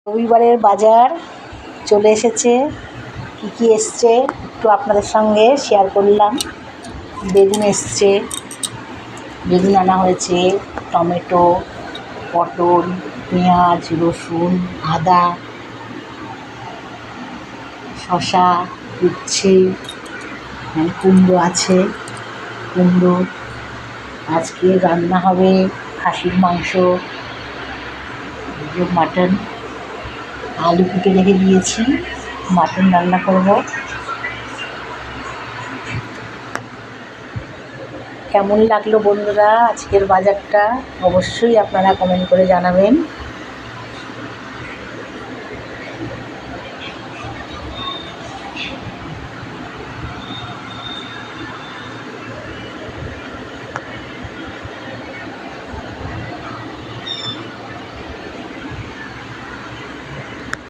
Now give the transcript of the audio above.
রবিবারের বাজার চলে এসেছে। কী এসছে একটু আপনাদের সঙ্গে শেয়ার করলাম। বেগুন এসছে, বেগুন আনা হয়েছে, টমেটো, পটল, পেঁয়াজ, রসুন, আদা, শসা, উচ্ছে, কুমড়ো আছে। কুমড়ো আজকে রান্না হবে খাসির মাংস, মাটন। আলু কেটে রেখে দিয়েছি, মাটন রান্না করব। কেমন লাগলো বন্ধুরা আজকের বাজারটা অবশ্যই আপনারা কমেন্ট করে জানাবেন।